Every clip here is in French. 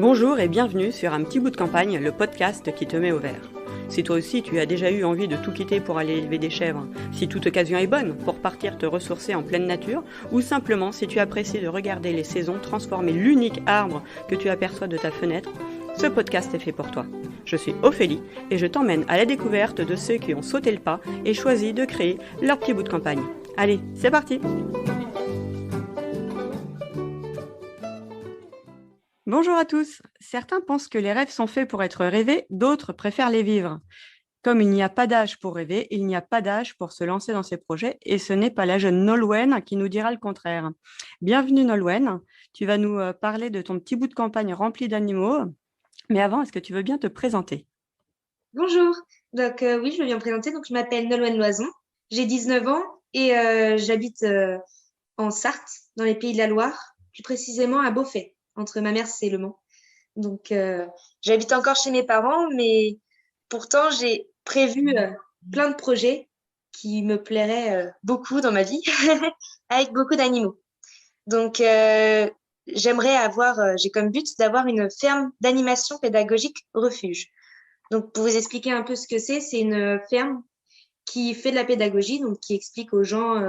Bonjour et bienvenue sur Un petit bout de campagne, le podcast qui te met au vert. Si toi aussi tu as déjà eu envie de tout quitter pour aller élever des chèvres, si toute occasion est bonne pour partir te ressourcer en pleine nature, ou simplement si tu apprécies de regarder les saisons transformer l'unique arbre que tu aperçois de ta fenêtre, ce podcast est fait pour toi. Je suis Ophélie et je t'emmène à la découverte de ceux qui ont sauté le pas et choisi de créer leur petit bout de campagne. Allez, c'est parti! Bonjour à tous. Certains pensent que les rêves sont faits pour être rêvés, d'autres préfèrent les vivre. Comme il n'y a pas d'âge pour rêver, il n'y a pas d'âge pour se lancer dans ces projets et ce n'est pas la jeune Nolwenn qui nous dira le contraire. Bienvenue Nolwenn, tu vas nous parler de ton petit bout de campagne rempli d'animaux. Mais avant, est-ce que tu veux bien te présenter? Bonjour, oui, je veux bien me présenter. Donc, je m'appelle Nolwenn Loison, j'ai 19 ans et j'habite en Sarthe, dans les Pays de la Loire, plus précisément à Beaufait, entre Mamers et Le Mans. Donc, j'habite encore chez mes parents, mais pourtant, j'ai prévu plein de projets qui me plairaient beaucoup dans ma vie, avec beaucoup d'animaux. Donc, j'ai comme but d'avoir une ferme d'animation pédagogique refuge. Donc, pour vous expliquer un peu ce que c'est une ferme qui fait de la pédagogie, donc qui explique aux gens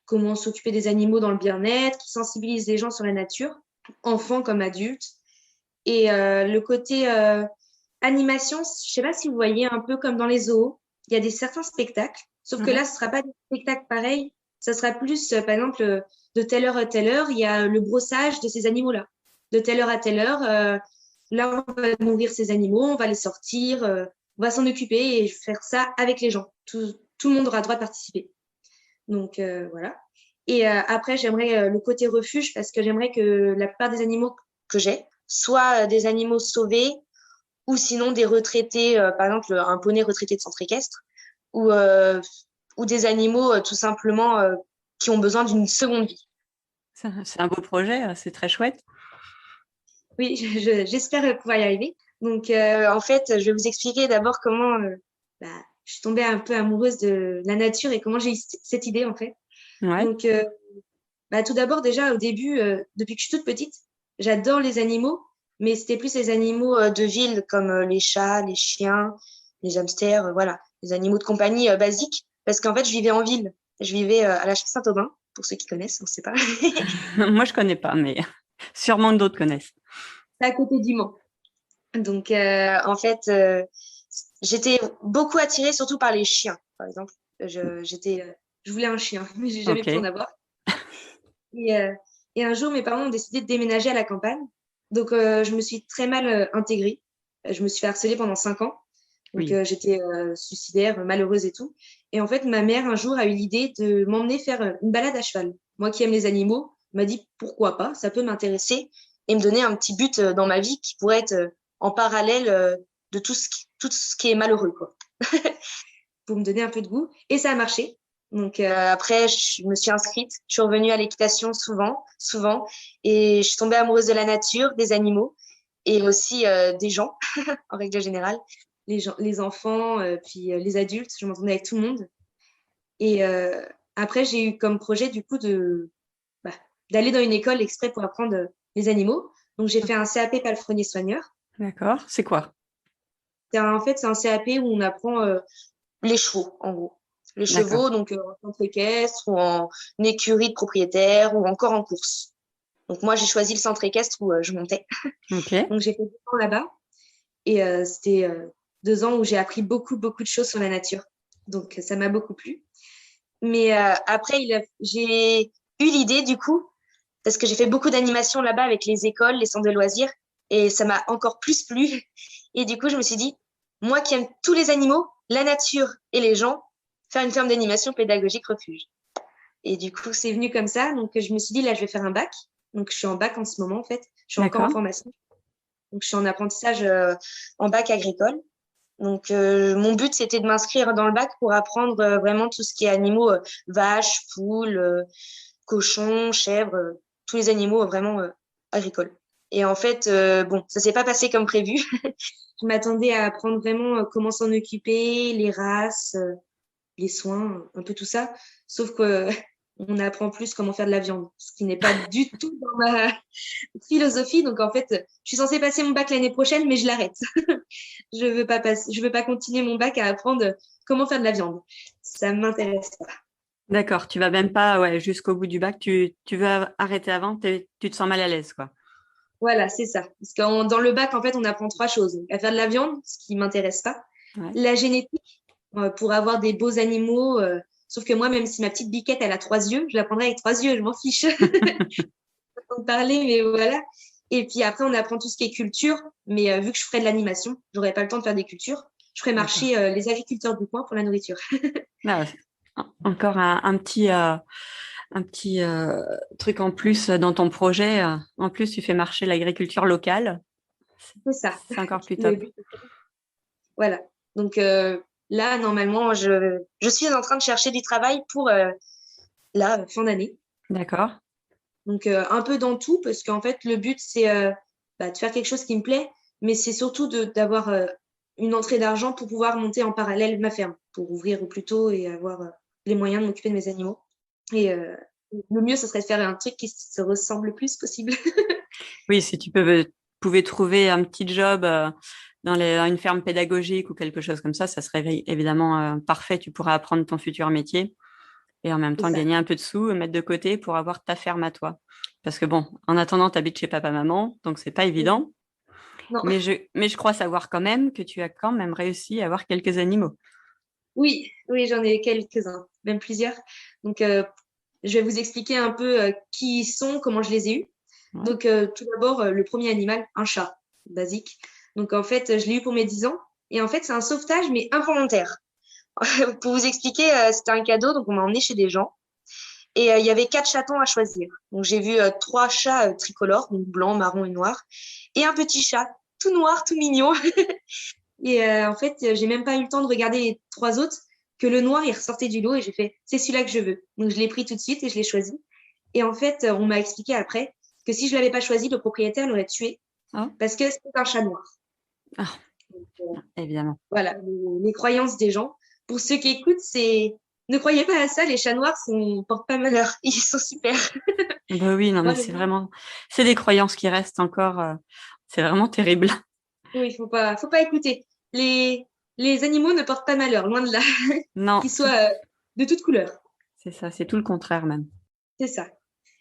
comment s'occuper des animaux dans le bien-être, qui sensibilise les gens sur la nature, enfants comme adultes. Et le côté animation, je sais pas si vous voyez un peu comme dans les zoos, il y a certains spectacles, sauf que là, ce sera pas des spectacles pareils, ça sera plus, par exemple, de telle heure à telle heure, il y a le brossage de ces animaux-là. De telle heure à telle heure, là, on va nourrir ces animaux, on va les sortir, on va s'en occuper et faire ça avec les gens. Tout le monde aura droit de participer. Donc, voilà. Et après, j'aimerais le côté refuge parce que j'aimerais que la plupart des animaux que j'ai soient des animaux sauvés ou sinon des retraités, par exemple un poney retraité de centre équestre ou des animaux tout simplement qui ont besoin d'une seconde vie. C'est un beau projet, c'est très chouette. Oui, j'espère pouvoir y arriver. Donc, en fait, je vais vous expliquer d'abord comment je suis tombée un peu amoureuse de la nature et comment j'ai eu cette idée, en fait. Ouais. Donc, tout d'abord, déjà, au début, depuis que je suis toute petite, j'adore les animaux, mais c'était plus les animaux de ville comme les chats, les chiens, les hamsters, voilà, les animaux de compagnie basiques. Parce qu'en fait, je vivais en ville. Je vivais à la Saint-Aubin, pour ceux qui connaissent, on ne sait pas. Moi, je connais pas, mais sûrement d'autres connaissent. C'est à côté du Mans. Donc, en fait, j'étais beaucoup attirée surtout par les chiens, par exemple. Je voulais un chien, mais j'ai jamais pu en Ok. avoir. Et, euh, et un jour, mes parents ont décidé de déménager à la campagne. Donc, je me suis très mal intégrée. Je me suis fait harceler pendant 5 ans. Donc, Oui. j'étais suicidaire, malheureuse et tout. Et en fait, ma mère, un jour, a eu l'idée de m'emmener faire une balade à cheval. Moi qui aime les animaux, m'a dit pourquoi pas, ça peut m'intéresser et me donner un petit but dans ma vie qui pourrait être en parallèle de tout ce qui est malheureux, quoi. Pour me donner un peu de goût. Et ça a marché. Donc après, je me suis inscrite. Je suis revenue à l'équitation souvent, souvent. Et je suis tombée amoureuse de la nature, des animaux et aussi des gens, en règle générale. Les gens, les enfants, puis les adultes. Je m'entendais avec tout le monde. Et après, j'ai eu comme projet, du coup, bah, d'aller dans une école exprès pour apprendre les animaux. Donc, j'ai fait un CAP palefrenier soigneur. D'accord. C'est quoi? En fait, c'est un CAP où on apprend les chevaux, en gros. Les D'accord. chevaux, donc en centre équestre ou en écurie de propriétaire ou encore en course. Donc moi, j'ai choisi le centre équestre où je montais. Ok. Donc j'ai fait 2 ans là-bas et c'était 2 ans où j'ai appris beaucoup, beaucoup de choses sur la nature. Donc ça m'a beaucoup plu. Mais après, j'ai eu l'idée du coup, parce que j'ai fait beaucoup d'animations là-bas avec les écoles, les centres de loisirs, et ça m'a encore plus plu. Et du coup, je me suis dit, moi qui aime tous les animaux, la nature et les gens, faire une ferme d'animation pédagogique refuge. Et du coup, c'est venu comme ça. Donc, je me suis dit, là, je vais faire un bac. Donc, je suis en bac en ce moment, en fait. Je suis encore en D'accord. formation. Donc, je suis en apprentissage en bac agricole. Donc, mon but, c'était de m'inscrire dans le bac pour apprendre vraiment tout ce qui est animaux, vaches, poules, cochons, chèvres, tous les animaux vraiment agricoles. Et en fait, bon, ça s'est pas passé comme prévu. Je m'attendais à apprendre vraiment comment s'en occuper, les races, les soins, un peu tout ça. Sauf que on apprend plus comment faire de la viande, ce qui n'est pas du tout dans ma philosophie. Donc, en fait, je suis censée passer mon bac l'année prochaine, mais je l'arrête. Je veux pas continuer mon bac à apprendre comment faire de la viande. Ça m'intéresse pas. D'accord, tu vas même pas jusqu'au bout du bac, tu veux arrêter avant, tu te sens mal à l'aise, quoi. Voilà, c'est ça. Parce que dans le bac, en fait, on apprend 3 choses. À faire de la viande, ce qui m'intéresse pas. Ouais. La génétique, pour avoir des beaux animaux. Sauf que moi, même si ma petite biquette, elle a 3 yeux, je la prendrai avec 3 yeux, je m'en fiche. En parler, mais voilà. Et puis après, on apprend tout ce qui est culture. Mais vu que je ferai de l'animation, j'aurai pas le temps de faire des cultures. Je ferai D'accord. marcher les agriculteurs du coin pour la nourriture. Ah, encore un petit truc en plus dans ton projet. En plus, tu fais marcher l'agriculture locale. C'est ça. C'est encore plus Le top. but. Voilà. Donc là, normalement, je suis en train de chercher du travail pour la fin d'année. D'accord. Donc un peu dans tout, parce qu'en fait, le but, c'est de faire quelque chose qui me plaît, mais c'est surtout d'avoir une entrée d'argent pour pouvoir monter en parallèle ma ferme, pour ouvrir au plus tôt et avoir les moyens de m'occuper de mes animaux. Et le mieux, ce serait de faire un truc qui se ressemble le plus possible. Oui, si pouvais trouver un petit job dans une ferme pédagogique ou quelque chose comme ça serait évidemment parfait. Tu pourrais apprendre ton futur métier et en même C'est temps ça. gagner un peu de sous et mettre de côté pour avoir ta ferme à toi. Parce que bon, en attendant, tu habites chez papa-maman, donc c'est pas évident. Non. Mais je crois savoir quand même que tu as quand même réussi à avoir quelques animaux. Oui, oui, j'en ai quelques-uns, même plusieurs. Donc, je vais vous expliquer un peu qui ils sont, comment je les ai eus. Ouais. Donc, tout d'abord, le premier animal, un chat, basique. Donc, en fait, je l'ai eu pour mes 10 ans. Et en fait, c'est un sauvetage, mais involontaire. Pour vous expliquer, c'était un cadeau, donc on m'a emmené chez des gens. Et il y avait 4 chatons à choisir. Donc, j'ai vu 3 chats tricolores, donc blanc, marron et noir. Et un petit chat, tout noir, tout mignon. Et en fait, j'ai même pas eu le temps de regarder les 3 autres, que le noir, il ressortait du lot et j'ai fait, c'est celui-là que je veux. Donc, je l'ai pris tout de suite et je l'ai choisi. Et en fait, on m'a expliqué après que si je l'avais pas choisi, le propriétaire l'aurait tué Ah, parce que c'est un chat noir. ah, Donc, évidemment. voilà, les croyances des gens. Pour ceux qui écoutent, ne croyez pas à ça, les chats noirs portent pas malheur. Ils sont super. Bah oui, non, Moi, mais c'est des croyances qui restent encore. C'est vraiment terrible. oui, faut pas écouter. Les animaux ne portent pas malheur, loin de là. Non, Qu'ils soient de toutes couleurs. c'est ça, c'est tout le contraire même. C'est ça.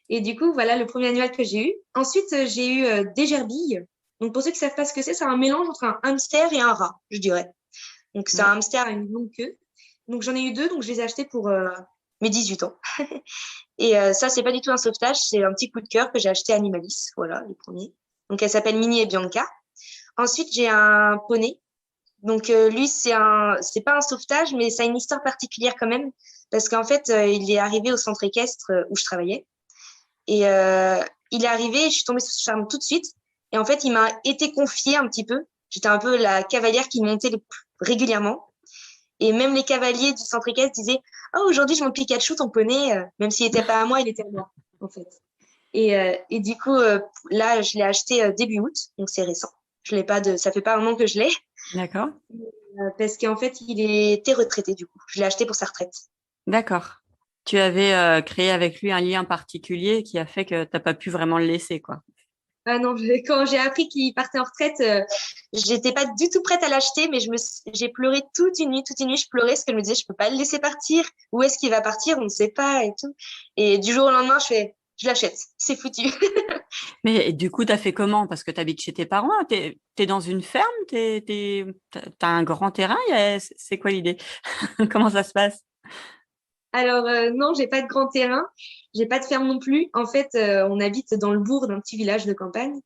Et du coup, voilà le premier animal que j'ai eu. Ensuite, j'ai eu des gerbilles. Donc, pour ceux qui savent pas ce que c'est un mélange entre un hamster et un rat, je dirais. Donc, c'est un Ouais. hamster à une longue queue. Donc, j'en ai eu 2, donc je les ai achetés pour mes 18 ans. Et ça, c'est pas du tout un sauvetage, c'est un petit coup de cœur que j'ai acheté à Animalis. Voilà, les premiers. Donc, elle s'appelle Minnie et Bianca. Ensuite, j'ai un poney. Donc, lui, c'est pas un sauvetage, mais ça a une histoire particulière quand même. Parce qu'en fait, il est arrivé au centre équestre où je travaillais. Et il est arrivé, je suis tombée sous ce charme tout de suite. Et en fait, il m'a été confié un petit peu. J'étais un peu la cavalière qui montait régulièrement. Et même les cavaliers du centre équestre disaient « Oh, aujourd'hui, je monte Pikachu, ton poney. » Même s'il n'était pas à moi, il était à moi, en fait. Et du coup, là, je l'ai acheté début août, donc c'est récent. Je l'ai pas ça fait pas un an que je l'ai, D'accord. parce qu'en fait, il était retraité, du coup. Je l'ai acheté pour sa retraite. D'accord. Tu avais créé avec lui un lien particulier qui a fait que tu n'as pas pu vraiment le laisser, quoi. Ah non, quand j'ai appris qu'il partait en retraite, j'étais pas du tout prête à l'acheter, mais j'ai pleuré toute une nuit, je pleurais parce que je me disais, je peux pas le laisser partir. Où est-ce qu'il va partir? On ne sait pas et tout. Et du jour au lendemain, je l'achète. C'est foutu. Mais du coup, tu as fait comment? Parce que tu habites chez tes parents, tu es dans une ferme, t'as un grand terrain, c'est quoi l'idée? Comment ça se passe? Alors non, j'ai pas de grand terrain, j'ai pas de ferme non plus. En fait, on habite dans le bourg d'un petit village de campagne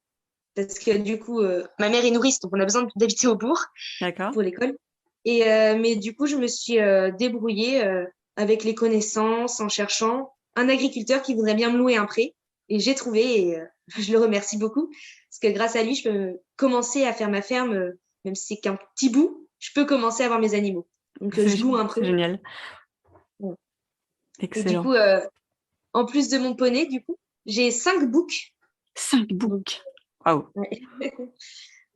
parce que du coup, ma mère est nourrice, donc on a besoin d'habiter au bourg D'accord. pour l'école. Et mais du coup, je me suis débrouillée avec les connaissances en cherchant un agriculteur qui voudrait bien me louer un pré. Et j'ai trouvé, et je le remercie beaucoup, parce que grâce à lui, je peux commencer à faire ma ferme, même si c'est qu'un petit bout, je peux commencer à avoir mes animaux. Donc, C'est je loue un pré. c'est génial. Ouais. Et du Excellent. coup, en plus de mon poney, du coup, j'ai 5 boucs. 5 Donc, books. Waouh. ouais.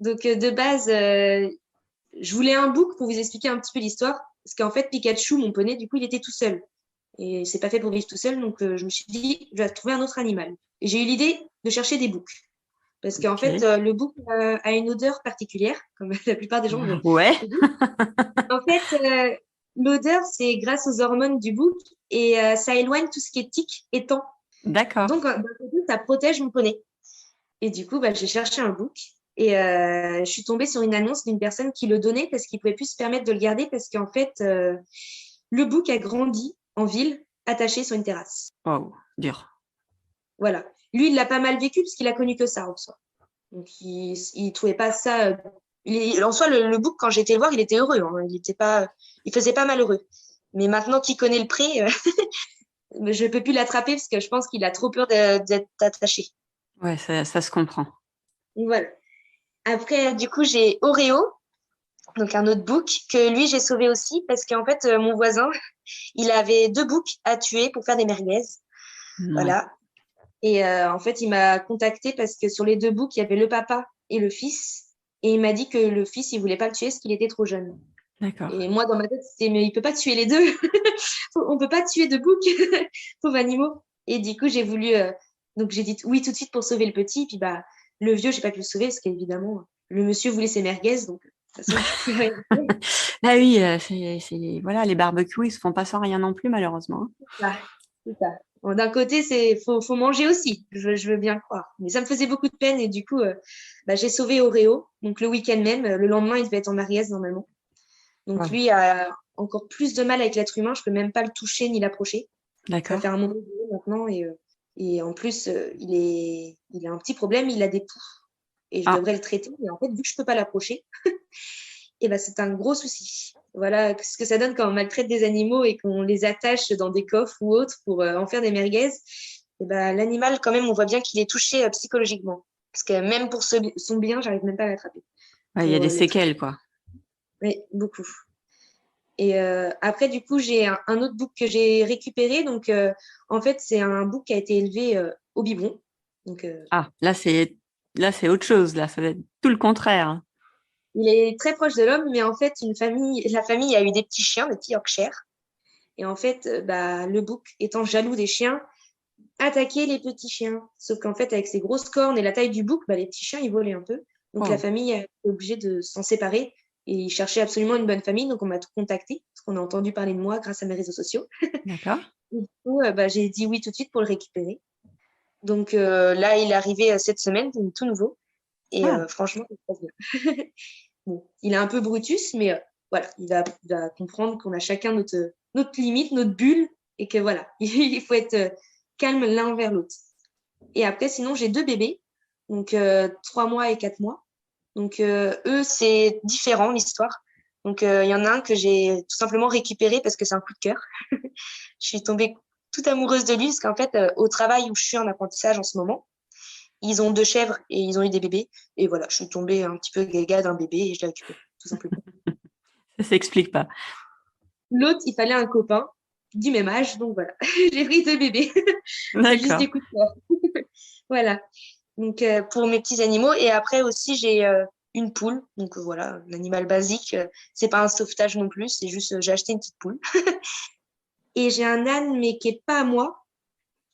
Donc de base, je voulais un bouc pour vous expliquer un petit peu l'histoire. Parce qu'en fait, Pikachu, mon poney, du coup, il était tout seul. Et c'est pas fait pour vivre tout seul, donc je me suis dit, je vais trouver un autre animal. Et j'ai eu l'idée de chercher des boucs. Parce qu'en fait, Ok. le bouc a une odeur particulière, comme la plupart des gens le Ouais. disent. En fait, l'odeur, c'est grâce aux hormones du bouc et ça éloigne tout ce qui est tic et temps. D'accord. Donc, d'un côté, ça protège mon poney. Et du coup, j'ai cherché un bouc et je suis tombée sur une annonce d'une personne qui le donnait parce qu'il pouvait plus se permettre de le garder parce qu'en fait, le bouc a grandi en ville, attaché sur une terrasse. Waouh, dur. Voilà. Lui, il l'a pas mal vécu parce qu'il a connu que ça en soi. Donc, il trouvait pas ça. En soi, le bouc, quand j'ai été le voir, il était heureux. Hein. Il faisait pas malheureux. Mais maintenant qu'il connaît le pré, je peux plus l'attraper parce que je pense qu'il a trop peur d'être attaché. Ouais, ça se comprend. Donc, voilà. Après, du coup, j'ai Oreo, donc un autre bouc que lui, j'ai sauvé aussi parce qu'en fait, mon voisin, il avait 2 boucs à tuer pour faire des merguez. Ouais, Voilà. Et en fait, il m'a contacté parce que sur les 2 boucs, il y avait le papa et le fils. Et il m'a dit que le fils, il voulait pas le tuer parce qu'il était trop jeune. d'accord. Et moi, dans ma tête, c'était, mais il peut pas tuer les deux. On peut pas tuer 2 boucs, pauvres animaux. Et du coup, j'ai voulu, donc j'ai dit oui tout de suite pour sauver le petit. Puis le vieux, j'ai pas pu le sauver parce qu'évidemment, le monsieur voulait ses merguez, donc de toute façon, je pouvais rien faire. Ah oui, voilà, les barbecues, ils se font pas sans rien non plus, malheureusement, hein. Ah, c'est ça. Bon, d'un côté, faut manger aussi, je veux bien le croire. Mais ça me faisait beaucoup de peine et du coup, j'ai sauvé Oreo. Donc le week-end même, le lendemain, il devait être en mariage normalement. Donc Wow. lui a encore plus de mal avec l'être humain. Je peux même pas le toucher ni l'approcher. Ça va D'accord. faire un moment maintenant et en plus, il a un petit problème. Il a des poux et je Ah, devrais le traiter. Et en fait, vu que je peux pas l'approcher, et c'est un gros souci. Voilà ce que ça donne quand on maltraite des animaux et qu'on les attache dans des coffres ou autres pour en faire des merguez. Et l'animal, quand même, on voit bien qu'il est touché psychologiquement. Parce que même pour son bien, j'arrive même pas à l'attraper. ouais, il y a Pour des le traiter. séquelles, quoi. Oui, beaucoup. Et après, du coup, j'ai un autre bouc que j'ai récupéré. Donc, en fait, c'est un bouc qui a été élevé au biberon. Donc, Ah, là, c'est autre chose, là, ça va être tout le contraire, hein. il est très proche de l'homme, mais en fait, la famille a eu des petits chiens, des petits Yorkshire. Et en fait, le bouc, étant jaloux des chiens, attaquait les petits chiens. Sauf qu'en fait, avec ses grosses cornes et la taille du bouc, les petits chiens, ils volaient un peu. Donc, la Wow. famille a été obligée de s'en séparer. Et ils cherchaient absolument une bonne famille. Donc, on m'a contacté parce qu'on a entendu parler de moi grâce à mes réseaux sociaux. D'accord. Et du coup, j'ai dit oui tout de suite pour le récupérer. Donc, là, il est arrivé cette semaine, il est tout nouveau. Et Ah, franchement, il se passe bien. Bon, il est un peu Brutus, mais voilà, il va comprendre qu'on a chacun notre limite, notre bulle, et que voilà, il faut être calme l'un vers l'autre. Et après, sinon, j'ai 2 bébés, donc 3 mois et 4 mois. Donc, eux, c'est différent l'histoire. Donc, il y en a un que j'ai tout simplement récupéré parce que c'est un coup de cœur. Je suis tombée toute amoureuse de lui parce qu'en fait, au travail où je suis en apprentissage en ce moment, ils ont 2 chèvres et ils ont eu des bébés. Et voilà, je suis tombée un petit peu gaga d'un bébé et je l'ai récupéré, tout simplement. ça s'explique pas. L'autre, il fallait un copain du même âge, donc voilà, j'ai pris 2 bébés. C'est juste des D'accord. coups de cœur. Voilà. Donc pour mes petits animaux. Et après aussi, j'ai une poule. Donc voilà, un animal basique. C'est pas un sauvetage non plus, c'est juste j'ai acheté une petite poule. Et j'ai un âne, mais qui est pas à moi.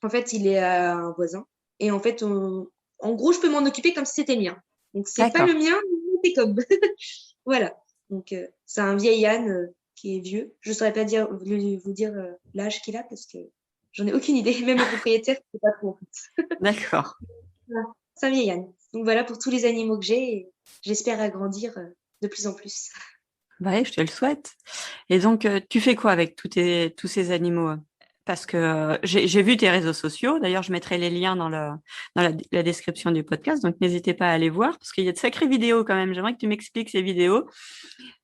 En fait, il est à un voisin. Et en fait, en gros, je peux m'en occuper comme si c'était le mien. Donc c'est pas D'accord. le mien, mais c'est comme. Voilà. Donc c'est un vieil âne qui est vieux. Je saurais pas vous dire l'âge qu'il a parce que j'en ai aucune idée. Même le propriétaire, c'est pas trop en fait. D'accord. Voilà. C'est un vieil âne. Donc voilà pour tous les animaux que j'ai. Et j'espère agrandir de plus en plus. Bah ouais, je te le souhaite. Et donc, tu fais quoi avec tous ces animaux? Parce que j'ai vu tes réseaux sociaux. D'ailleurs, je mettrai les liens dans la description du podcast. Donc, n'hésitez pas à aller voir parce qu'il y a de sacrées vidéos quand même. J'aimerais que tu m'expliques ces vidéos.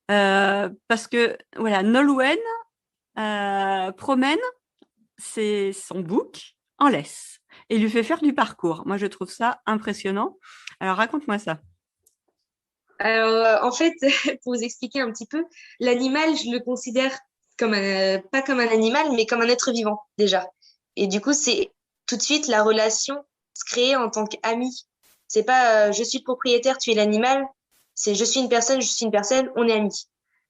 Parce que, voilà, Nolwenn promène son bouc en laisse et lui fait faire du parcours. Moi, je trouve ça impressionnant. Alors, raconte-moi ça. Alors, en fait, pour vous expliquer un petit peu, l'animal, je le considère comme pas comme un animal, mais comme un être vivant, déjà. Et du coup, c'est tout de suite la relation se créer en tant qu'ami. C'est pas je suis le propriétaire, tu es l'animal. C'est je suis une personne, je suis une personne, on est amis.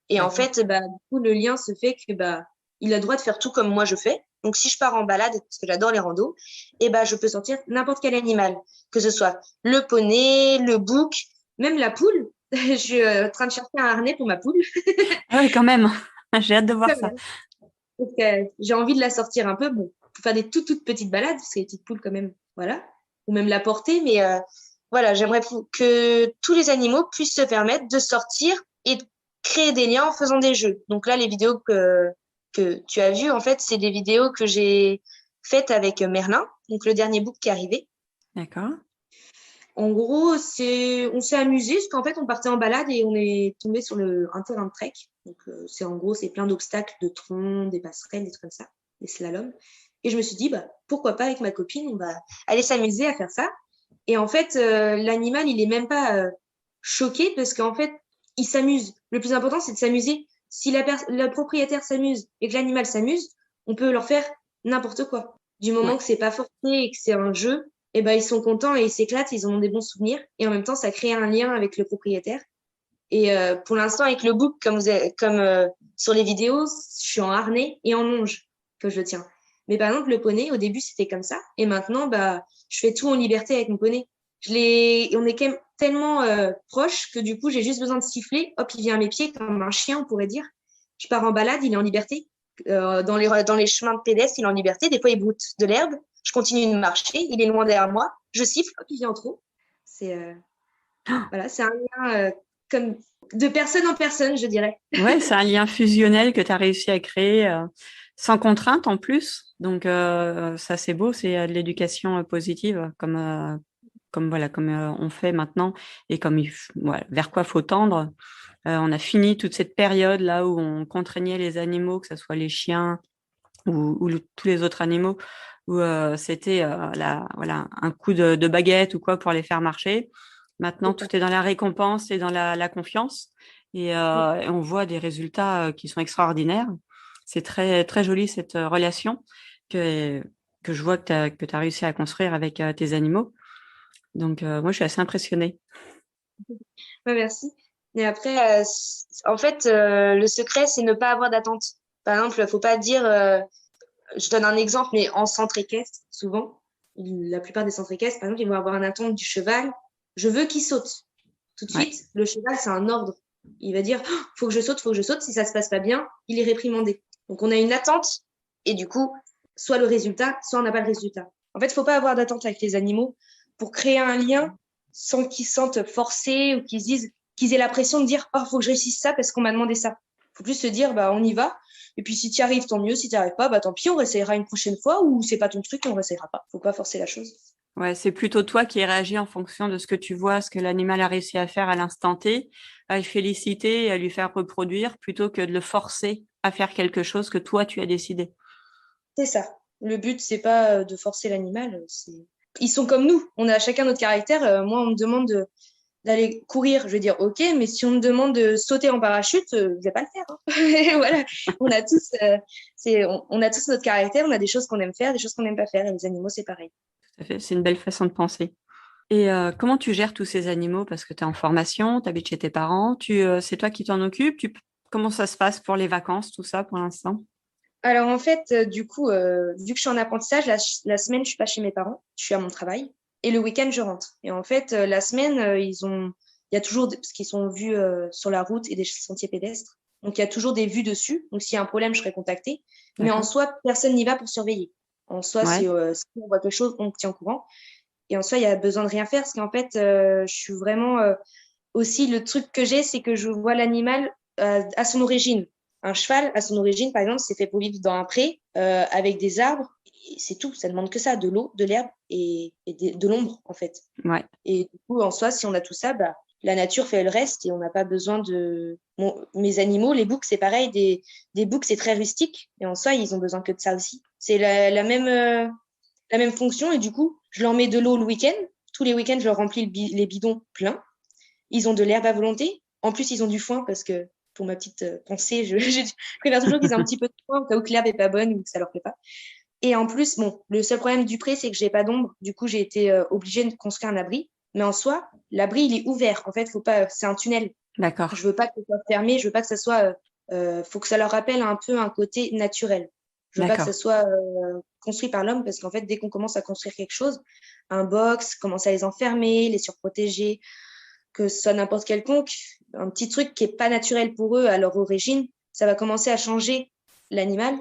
Et en D'accord. fait, du coup, le lien se fait que il a le droit de faire tout comme moi je fais. Donc, si je pars en balade, parce que j'adore les randos, je peux sortir n'importe quel animal, que ce soit le poney, le bouc, même la poule. Je suis en train de chercher un harnais pour ma poule. Ah oui, quand même. J'ai hâte de voir ça. Donc, j'ai envie de la sortir un peu, bon, pour faire des toutes petites balades, parce que les petites poules, quand même, voilà, ou même la porter, mais voilà, j'aimerais que tous les animaux puissent se permettre de sortir et de créer des liens en faisant des jeux. Donc là, les vidéos que tu as vues, en fait, c'est des vidéos que j'ai faites avec Merlin, donc le dernier book qui est arrivé. D'accord. En gros, on s'est amusé parce qu'en fait, on partait en balade et on est tombé sur un terrain de trek. Donc, c'est plein d'obstacles, de troncs, des passerelles, des trucs comme ça, des slaloms. Et je me suis dit, pourquoi pas avec ma copine, on va aller s'amuser à faire ça. Et en fait, l'animal, il est même pas choqué parce qu'en fait, il s'amuse. Le plus important, c'est de s'amuser. Si le propriétaire s'amuse et que l'animal s'amuse, on peut leur faire n'importe quoi. Du moment que c'est pas forcé et que c'est un jeu, ils sont contents et ils s'éclatent, ils en ont des bons souvenirs. Et en même temps, ça crée un lien avec le propriétaire. Et pour l'instant, avec le book, comme sur les vidéos, je suis en harnais et en longe que je tiens. Mais par exemple, le poney, au début, c'était comme ça. Et maintenant, je fais tout en liberté avec mon poney. On est quand même tellement proches que du coup, j'ai juste besoin de siffler. Hop, il vient à mes pieds comme un chien, on pourrait dire. Je pars en balade, il est en liberté. Dans les chemins de pédestre, il est en liberté. Des fois, il broute de l'herbe. Je continue de marcher. Il est loin derrière moi. Je siffle. Hop, il vient en trop. Voilà, c'est un lien comme de personne en personne, je dirais. Ouais, c'est un lien fusionnel que tu as réussi à créer sans contrainte en plus. Donc ça c'est beau, c'est de l'éducation positive comme on fait maintenant et vers quoi faut tendre. On a fini toute cette période là où on contraignait les animaux, que ce soit les chiens ou tous les autres animaux, où c'était un coup de baguette ou quoi pour les faire marcher. Maintenant, tout est dans la récompense et dans la confiance. Et on voit des résultats qui sont extraordinaires. C'est très, très joli cette relation que je vois que tu as réussi à construire avec tes animaux. Donc, moi, je suis assez impressionnée. Ouais, merci. Et après, en fait, le secret, c'est ne pas avoir d'attente. Par exemple, il faut pas dire, je donne un exemple, mais en centre équestre, souvent, la plupart des centres équestres, par exemple, ils vont avoir une attente du cheval. Je veux qu'il saute. Tout de suite, le cheval, c'est un ordre. Il va dire, oh, faut que je saute, faut que je saute. Si ça se passe pas bien, il est réprimandé. Donc, on a une attente et du coup, soit le résultat, soit on n'a pas le résultat. En fait, il faut pas avoir d'attente avec les animaux pour créer un lien sans qu'ils se sentent forcés ou qu'ils aient la pression de dire, oh, faut que je réussisse ça parce qu'on m'a demandé ça. Faut plus se dire, on y va. Et puis, si tu y arrives, tant mieux. Si tu n'y arrives pas, tant pis, on réessayera une prochaine fois ou c'est pas ton truc, on réessayera pas. Faut pas forcer la chose. Ouais, c'est plutôt toi qui réagis en fonction de ce que tu vois, ce que l'animal a réussi à faire à l'instant T, à le féliciter et à lui faire reproduire, plutôt que de le forcer à faire quelque chose que toi, tu as décidé. C'est ça. Le but, c'est pas de forcer l'animal. Ils sont comme nous. On a chacun notre caractère. Moi, on me demande d'aller courir. Je vais dire OK, mais si on me demande de sauter en parachute, je vais pas le faire. Hein. Voilà. On a tous, on a tous notre caractère. On a des choses qu'on aime faire, des choses qu'on n'aime pas faire. Et les animaux, c'est pareil. Tout à fait. C'est une belle façon de penser. Et comment tu gères tous ces animaux? Parce que tu es en formation, tu habites chez tes parents, c'est toi qui t'en occupes. Comment ça se passe pour les vacances, tout ça pour l'instant? Alors en fait, du coup, vu que je suis en apprentissage, la semaine, je suis pas chez mes parents, je suis à mon travail. Et le week-end, je rentre. Et en fait, la semaine, il y a toujours, parce qu'ils sont vus sur la route et des sentiers pédestres. Donc il y a toujours des vues dessus. Donc s'il y a un problème, je serai contactée. Mais en soi, personne n'y va pour surveiller. En soi, Ouais. si on voit quelque chose, on tient au courant. Et en soi, il y a besoin de rien faire parce qu'en fait, je suis vraiment aussi le truc que j'ai, c'est que je vois l'animal à son origine. Un cheval, à son origine, par exemple, c'est fait pour vivre dans un pré avec des arbres. Et c'est tout. Ça demande que ça, de l'eau, de l'herbe et de l'ombre, en fait. Ouais. Et du coup, en soi, si on a tout ça, la nature fait le reste et on n'a pas besoin de. Bon, mes animaux, les boucs, c'est pareil. Des boucs, c'est très rustique. Et en soi, ils ont besoin que de ça aussi. C'est la même fonction. Et du coup, je leur mets de l'eau le week-end. Tous les week-ends, je leur remplis les bidons pleins. Ils ont de l'herbe à volonté. En plus, ils ont du foin parce que, pour ma petite pensée, je préfère toujours qu'ils aient un petit peu de foin au cas où que l'herbe n'est pas bonne ou que ça leur plaît pas. Et en plus, bon, le seul problème du pré, c'est que j'ai pas d'ombre. Du coup, j'ai été obligée de construire un abri. Mais en soi, l'abri, il est ouvert. En fait, faut pas, c'est un tunnel. D'accord. Je veux pas que ce soit fermé. Je veux pas que ça soit. Faut que ça leur rappelle un peu un côté naturel. Je veux pas que D'accord. ça soit construit par l'homme parce qu'en fait, dès qu'on commence à construire quelque chose, un box, commencer à les enfermer, les surprotéger, que ce soit n'importe quelconque, un petit truc qui est pas naturel pour eux à leur origine, ça va commencer à changer l'animal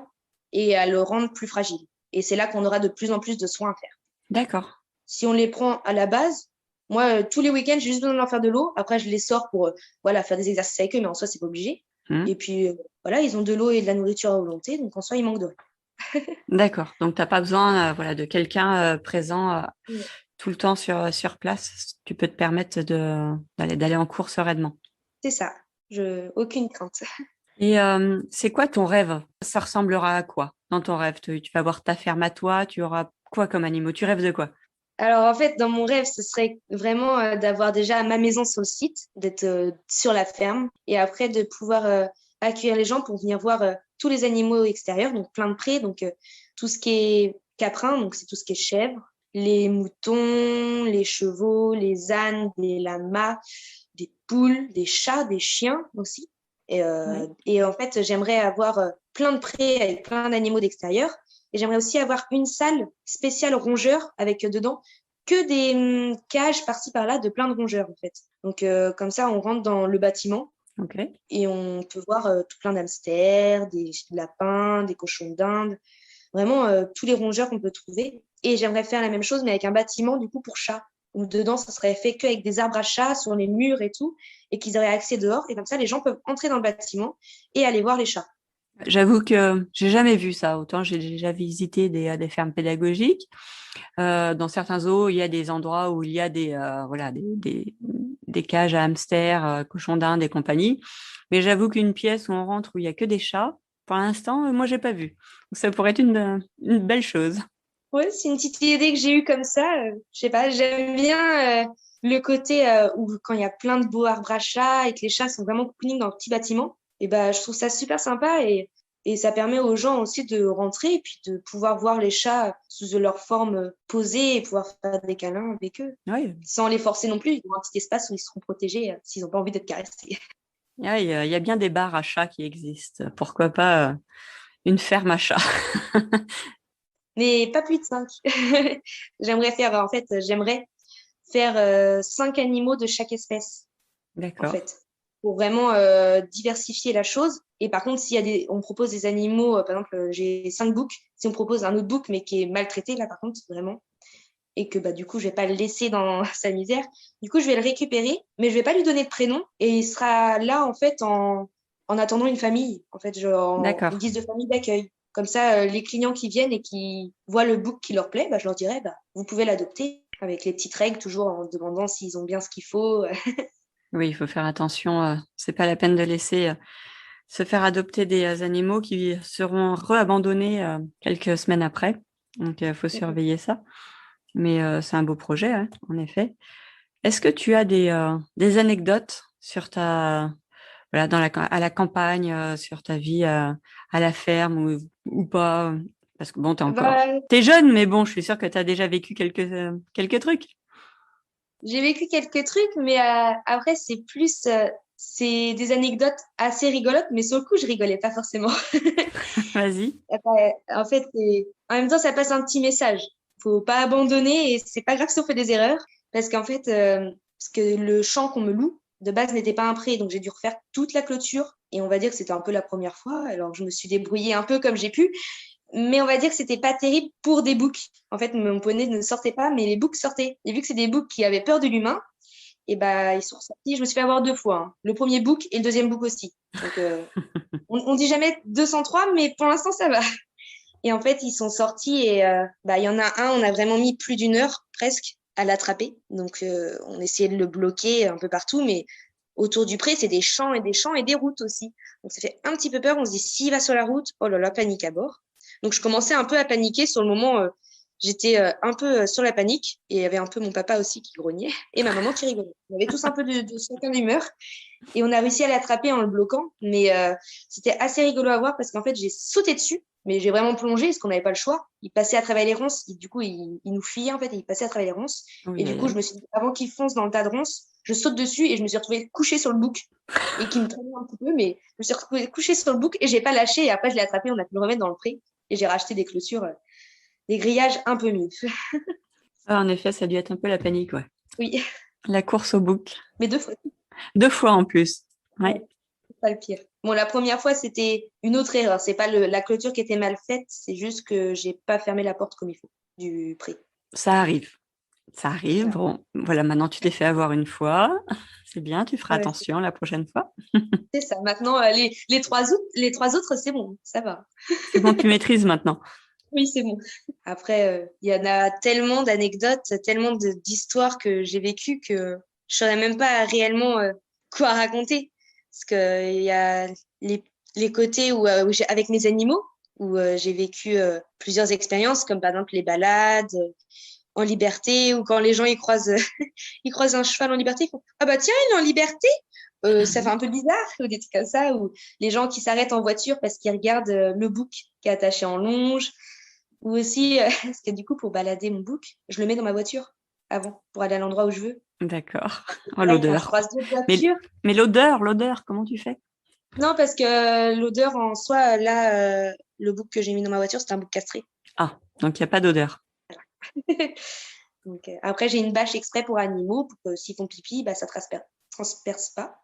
et à le rendre plus fragile. Et c'est là qu'on aura de plus en plus de soins à faire. D'accord. Si on les prend à la base, moi, tous les week-ends, j'ai juste besoin de leur faire de l'eau. Après, je les sors pour voilà, faire des exercices avec eux, mais en soi, c'est pas obligé. Mhm. Et puis, voilà, ils ont de l'eau et de la nourriture à volonté, donc en soi, ils manquent de rien. D'accord. Donc, tu n'as pas besoin voilà, de quelqu'un présent Ouais. tout le temps sur place. Tu peux te permettre d'aller en cours sereinement. C'est ça. Aucune crainte. Et c'est quoi ton rêve? Ça ressemblera à quoi dans ton rêve? Tu vas avoir ta ferme à toi, tu auras quoi comme animaux? Tu rêves de quoi? Alors, en fait, dans mon rêve, ce serait vraiment d'avoir déjà ma maison sur le site, d'être sur la ferme, et après de pouvoir accueillir les gens pour venir voir tous les animaux extérieurs, donc plein de prés, donc tout ce qui est caprin, donc c'est tout ce qui est chèvre, les moutons, les chevaux, les ânes, les lamas, des poules, des chats, des chiens aussi. Oui. Et en fait, j'aimerais avoir plein de prés avec plein d'animaux d'extérieur. Et j'aimerais aussi avoir une salle spéciale rongeurs avec dedans que des cages par-ci par-là de plein de rongeurs en fait. Donc comme ça, on rentre dans le bâtiment Ok. et on peut voir tout plein d'hamsters, des lapins, des cochons d'Inde, vraiment tous les rongeurs qu'on peut trouver. Et j'aimerais faire la même chose mais avec un bâtiment du coup pour chats. Où dedans, ça serait fait qu'avec des arbres à chats sur les murs et tout, et qu'ils auraient accès dehors. Et comme ça, les gens peuvent entrer dans le bâtiment et aller voir les chats. J'avoue que j'ai jamais vu ça. Autant j'ai déjà visité des fermes pédagogiques. Dans certains zoos, il y a des endroits où il y a voilà, des cages à hamsters, cochons d'Inde et compagnie. Mais j'avoue qu'une pièce où on rentre où il y a que des chats, pour l'instant, moi, j'ai pas vu. Donc, ça pourrait être une belle chose. Ouais, c'est une petite idée que j'ai eue comme ça. Je sais pas, j'aime bien le côté où quand il y a plein de beaux arbres à chats et que les chats sont vraiment cocooning dans le petit bâtiment. Et ben, je trouve ça super sympa et ça permet aux gens aussi de rentrer et puis de pouvoir voir les chats sous leur forme posée et pouvoir faire des câlins avec eux. Oui, Sans les forcer non plus, ils ont un petit espace où ils seront protégés s'ils n'ont pas envie d'être caressés. il y a bien des bars à chats qui existent. Pourquoi pas une ferme à chats? Mais pas plus de 5. J'aimerais faire 5 animaux de chaque espèce. En D'accord. fait, pour vraiment diversifier la chose. Et par contre, s'il y a on propose des animaux, par exemple, j'ai 5 boucs, si on propose un autre bouc, mais qui est maltraité, là, par contre, vraiment, et que bah, du coup, je vais pas le laisser dans sa misère, du coup, je vais le récupérer, mais je vais pas lui donner de prénom, et il sera là, en fait, en attendant une famille, en fait, genre, en D'accord. guise de famille d'accueil. Comme ça, les clients qui viennent et qui voient le bouc qui leur plaît, bah, je leur dirais, bah, vous pouvez l'adopter avec les petites règles, toujours en demandant s'ils ont bien ce qu'il faut. Oui, il faut faire attention. C'est pas la peine de laisser se faire adopter des animaux qui seront re-abandonnés quelques semaines après. Donc, il faut surveiller ça. Mais c'est un beau projet, hein, en effet. Est-ce que tu as des anecdotes sur voilà, à la campagne, sur ta vie à la ferme ou pas? Parce que bon, Bah, t'es jeune, mais bon, je suis sûre que tu as déjà vécu quelques trucs. j'ai vécu quelques trucs, mais après, c'est des anecdotes assez rigolotes, mais sur le coup, je rigolais pas forcément. Vas-y. En fait, en même temps, ça passe un petit message. Faut pas abandonner et c'est pas grave si on fait des erreurs, parce qu'en fait, parce que le champ qu'on me loue, de base, n'était pas un pré, donc j'ai dû refaire toute la clôture. Et on va dire que c'était un peu la première fois, alors je me suis débrouillée un peu comme j'ai pu. Mais on va dire que c'était pas terrible pour des boucs. En fait, mon poney ne sortait pas, mais les boucs sortaient. Et vu que c'est des boucs qui avaient peur de l'humain, et bah ils sont sortis. Je me suis fait avoir 2 fois, hein. Le premier bouc et le deuxième bouc aussi. Donc on dit jamais 203, mais pour l'instant ça va. Et en fait, ils sont sortis et bah il y en a un, on a vraiment mis plus d'1 heure presque à l'attraper. Donc on essayait de le bloquer un peu partout, mais autour du pré, c'est des champs et des champs et des routes aussi. Donc ça fait un petit peu peur. On se dit s'il va sur la route, oh là là, panique à bord. Donc je commençais un peu à paniquer sur le moment. J'étais un peu sur la panique et il y avait un peu mon papa aussi qui grognait et ma maman qui rigolait. On avait tous un peu de chacun d'humeur et on a réussi à l'attraper en le bloquant. Mais c'était assez rigolo à voir parce qu'en fait, j'ai sauté dessus, mais j'ai vraiment plongé parce qu'on n'avait pas le choix. Il passait à travers les ronces, du coup, il nous fuyait en fait et il passait à travers les ronces. Et Oui, du aïe, coup, je aïe. me suis dit, avant qu'il fonce dans le tas de ronces, je saute dessus et je me suis retrouvée couchée sur le bouc et qui me traînait un petit peu, mais je me suis retrouvée couchée sur le bouc et j'ai pas lâché. Et après, je l'ai attrapé, on a pu le remettre dans le pré. Et j'ai racheté des clôtures, des grillages un peu mieux. Ah, en effet, ça a dû être un peu la panique, ouais. Oui, La course au bouc. mais 2 fois. 2 fois en plus. Ouais. Ouais, c'est pas le pire. Bon, la première fois, c'était une autre erreur. C'est pas la clôture qui était mal faite, c'est juste que j'ai pas fermé la porte comme il faut du pré. Ça arrive. Ça arrive. Ça. Bon, voilà, maintenant tu t'es fait avoir une fois. C'est bien, tu feras Ouais, attention la prochaine fois. c'est ça. Maintenant, les trois autres, c'est bon, ça va. C'est bon, tu maîtrises maintenant. Oui, c'est bon. Après, il y en a tellement d'anecdotes, tellement d'histoires que j'ai vécues que je saurais même pas réellement quoi raconter. Parce que il y a les côtés où avec mes animaux, où j'ai vécu plusieurs expériences, comme par exemple les balades en liberté, ou quand les gens ils croisent un cheval en liberté, ils font ah bah tiens, il est en liberté. Ça fait un peu bizarre, ou des trucs comme ça, ou les gens qui s'arrêtent en voiture parce qu'ils regardent le bouc qui est attaché en longe. Ou aussi, parce que du coup, pour balader mon bouc, je le mets dans ma voiture avant, pour aller à l'endroit où je veux. D'accord. Oh, Là, quand je l'odeur. croise d'autres Mais, voitures. mais l'odeur, comment tu fais? Non, parce que l'odeur en soi, là, le bouc que j'ai mis dans ma voiture, c'est un bouc castré. Ah, donc il n'y a pas d'odeur. Donc, après, j'ai une bâche exprès pour animaux, pour que s'ils font pipi, bah, ça transperce pas.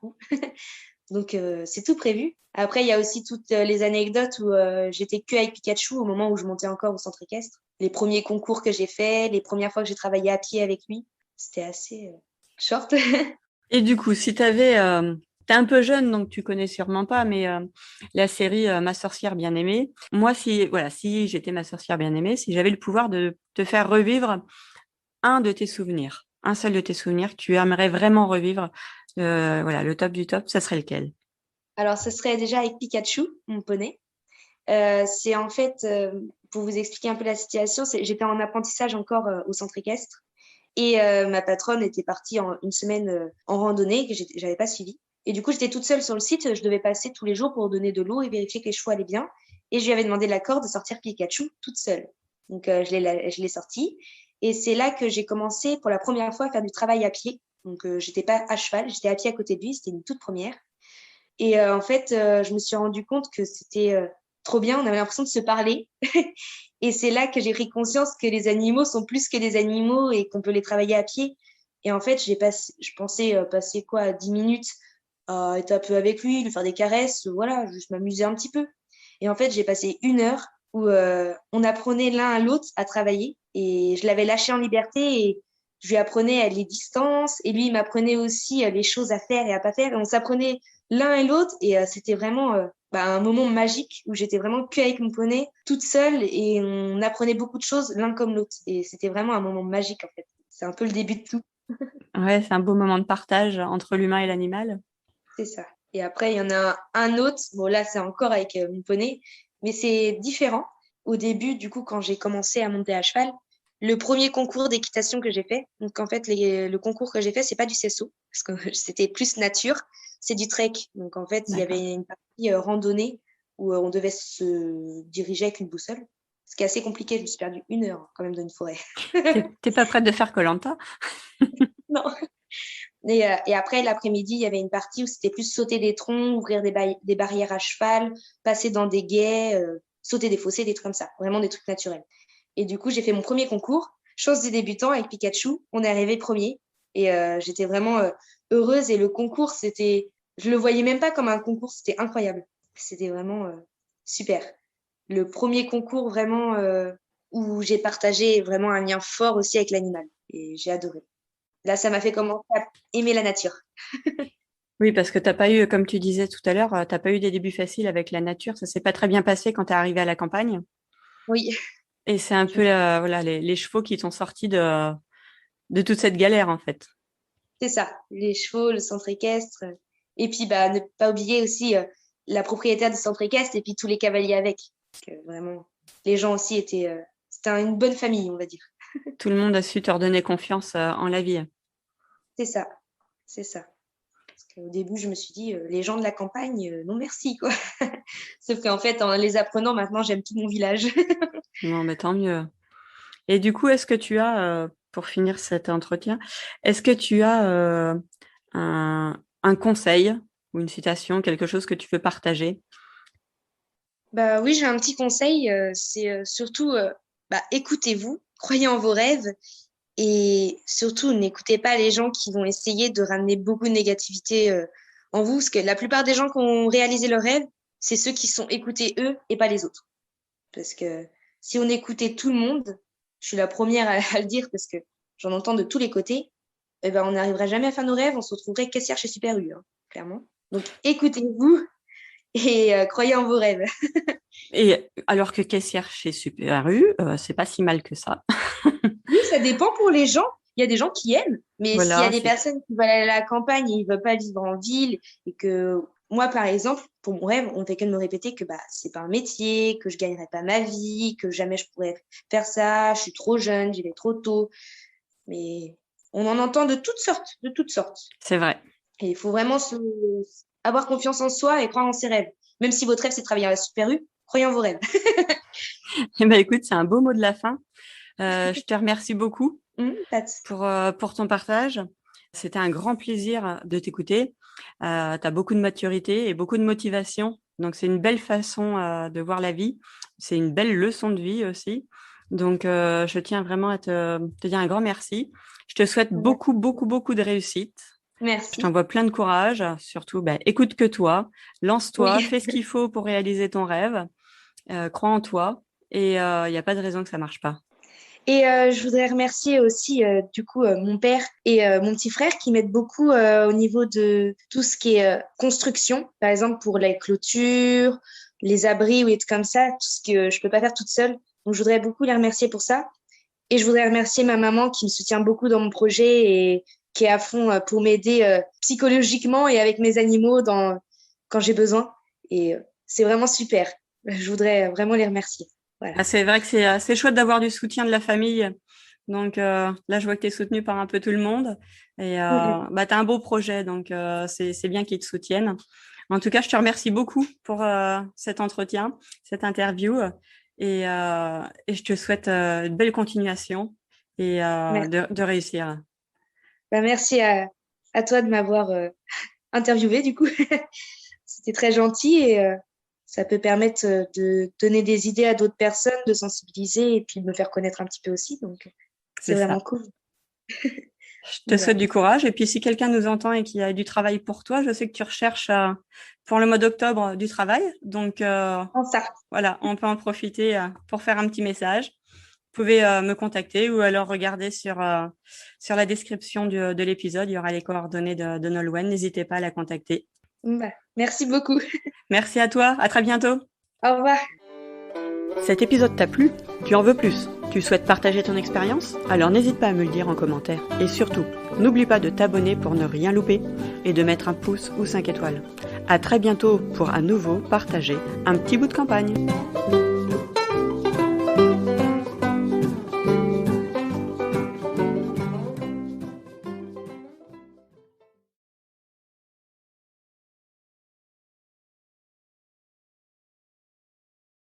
Donc, c'est tout prévu. Après, il y a aussi toutes les anecdotes où j'étais que avec Pikachu au moment où je montais encore au centre équestre. Les premiers concours que j'ai faits, les premières fois que j'ai travaillé à pied avec lui, c'était assez short. Et du coup, si t'es un peu jeune, donc tu connais sûrement pas, mais la série Ma sorcière bien-aimée. Moi, si j'étais ma sorcière bien-aimée, si j'avais le pouvoir de te faire revivre un de tes souvenirs, un seul de tes souvenirs que tu aimerais vraiment revivre, voilà, le top du top, ça serait lequel? Alors, ce serait déjà avec Pikachu, mon poney. C'est en fait, pour vous expliquer un peu la situation, j'étais en apprentissage encore au centre équestre et ma patronne était partie une semaine en randonnée que j'avais pas suivie. Et du coup, j'étais toute seule sur le site. Je devais passer tous les jours pour donner de l'eau et vérifier que les chevaux allaient bien. Et je lui avais demandé l'accord de sortir Pikachu toute seule. Donc, je l'ai sorti. Et c'est là que j'ai commencé pour la première fois à faire du travail à pied. Donc, j'étais pas à cheval, j'étais à pied à côté de lui. C'était une toute première. Et en fait, je me suis rendu compte que c'était trop bien. On avait l'impression de se parler. Et c'est là que j'ai pris conscience que les animaux sont plus que des animaux et qu'on peut les travailler à pied. Et en fait, je pensais passer quoi, 10 minutes à être un peu avec lui, lui faire des caresses, voilà, juste m'amuser un petit peu. Et en fait, j'ai passé 1 heure où on apprenait l'un à l'autre à travailler. Et je l'avais lâché en liberté et je lui apprenais les distances. Et lui, il m'apprenait aussi les choses à faire et à pas faire. Et on s'apprenait l'un et l'autre. Et c'était vraiment un moment magique où j'étais vraiment que avec mon poney, toute seule. Et on apprenait beaucoup de choses l'un comme l'autre. Et c'était vraiment un moment magique, en fait. C'est un peu le début de tout. Ouais, c'est un beau moment de partage entre l'humain et l'animal. C'est ça. Et après, il y en a un autre. Bon, là, c'est encore avec mon poney, mais c'est différent. Au début, du coup, quand j'ai commencé à monter à cheval, le premier concours d'équitation que j'ai fait, donc en fait, le concours que j'ai fait, c'est pas du CSO, parce que c'était plus nature, c'est du trek. Donc en fait, il y D'accord. avait une partie randonnée où on devait se diriger avec une boussole. Ce qui est assez compliqué, je me suis perdue 1 heure quand même dans une forêt. T'es pas prête de faire koh Non. Et après, l'après-midi, il y avait une partie où c'était plus sauter des troncs, ouvrir des barrières à cheval, passer dans des gués, sauter des fossés, des trucs comme ça. Vraiment des trucs naturels. Et du coup, j'ai fait mon premier concours. Chance des débutants avec Pikachu. On est arrivé premier. Et j'étais vraiment heureuse. Et le concours, je le voyais même pas comme un concours. C'était incroyable. C'était vraiment super. Le premier concours vraiment où j'ai partagé vraiment un lien fort aussi avec l'animal. Et j'ai adoré. Là, ça m'a fait commencer à aimer la nature. Oui, parce que t'as pas eu, comme tu disais tout à l'heure, t'as pas eu des débuts faciles avec la nature. Ça s'est pas très bien passé quand t'es arrivé à la campagne. Oui, Et c'est un peu voilà, les chevaux qui t'ont sorti de toute cette galère, en fait. c'est ça. Les chevaux, le centre équestre. Et puis, bah, ne pas oublier aussi la propriétaire du centre équestre et puis tous les cavaliers avec. Donc, vraiment, les gens aussi étaient. C'était une bonne famille, on va dire. Tout le monde a su te redonner confiance en la vie. C'est ça. C'est ça. Parce qu'au début, je me suis dit, les gens de la campagne, non merci, quoi. Sauf qu'en fait, en les apprenant, maintenant, j'aime tout mon village. Non, mais tant mieux. Et du coup, est-ce que tu as, pour finir cet entretien, est-ce que tu as un conseil ou une citation, quelque chose que tu veux partager? Bah oui, j'ai un petit conseil, c'est surtout écoutez-vous, croyez en vos rêves et surtout n'écoutez pas les gens qui vont essayer de ramener beaucoup de négativité en vous, parce que la plupart des gens qui ont réalisé leurs rêves, c'est ceux qui sont écoutés eux et pas les autres. Parce que si on écoutait tout le monde, je suis la première à le dire parce que j'en entends de tous les côtés, eh ben on n'arriverait jamais à faire nos rêves, on se retrouverait caissière chez Super U, hein, clairement. Donc écoutez-vous et croyez en vos rêves. Et alors que caissière chez Super U, c'est pas si mal que ça. Oui, ça dépend pour les gens. Il y a des gens qui aiment, mais s'il y a Voilà, des personnes qui veulent aller à la campagne et ils veulent pas vivre en ville et que moi, par exemple, pour mon rêve, on fait que de me répéter que c'est pas un métier, que je gagnerai pas ma vie, que jamais je pourrais faire ça, je suis trop jeune, j'y vais trop tôt. Mais on en entend de toutes sortes, de toutes sortes. c'est vrai. Et il faut vraiment avoir confiance en soi et croire en ses rêves. Même si votre rêve, c'est de travailler à la Super U, croyez en vos rêves. Eh ben, écoute, c'est un beau mot de la fin. Je te remercie beaucoup Pas de- pour ton partage. C'était un grand plaisir de t'écouter. Tu as beaucoup de maturité et beaucoup de motivation. Donc, c'est une belle façon de voir la vie. C'est une belle leçon de vie aussi. Donc, je tiens vraiment à te dire un grand merci. Je te souhaite beaucoup, beaucoup, beaucoup de réussite. Je Merci. t'envoie plein de courage. Surtout, écoute que toi. Lance-toi. Oui. Fais ce qu'il faut pour réaliser ton rêve. Crois en toi. Et il n'y a pas de raison que ça marche pas. Et je voudrais remercier aussi mon père et mon petit frère qui m'aident beaucoup au niveau de tout ce qui est construction, par exemple pour les clôtures, les abris ou des trucs comme ça, tout ce que je peux pas faire toute seule. Donc je voudrais beaucoup les remercier pour ça. Et je voudrais remercier ma maman qui me soutient beaucoup dans mon projet et qui est à fond pour m'aider psychologiquement et avec mes animaux quand j'ai besoin. Et c'est vraiment super. Je voudrais vraiment les remercier. Voilà. C'est vrai que c'est chouette d'avoir du soutien de la famille. Donc là, je vois que tu es soutenu par un peu tout le monde. Et tu as un beau projet, donc c'est bien qu'ils te soutiennent. En tout cas, je te remercie beaucoup pour cet entretien, cette interview. Et je te souhaite une belle continuation et de réussir. Merci à toi de m'avoir interviewé, du coup. C'était très gentil et ça peut permettre de donner des idées à d'autres personnes, de sensibiliser et puis de me faire connaître un petit peu aussi. Donc, c'est vraiment cool. Je te souhaite du courage. Et puis, si quelqu'un nous entend et qu'il y a du travail pour toi, je sais que tu recherches pour le mois d'octobre du travail. Donc, voilà, on peut en profiter pour faire un petit message. Vous pouvez me contacter ou alors regarder sur la description de l'épisode. Il y aura les coordonnées de Nolwenn. N'hésitez pas à la contacter. Merci beaucoup. Merci à toi. À très bientôt. Au revoir. Cet épisode t'a plu? Tu en veux plus? Tu souhaites partager ton expérience? Alors n'hésite pas à me le dire en commentaire. Et surtout, n'oublie pas de t'abonner pour ne rien louper et de mettre un pouce ou 5 étoiles. À très bientôt pour à nouveau partager un petit bout de campagne.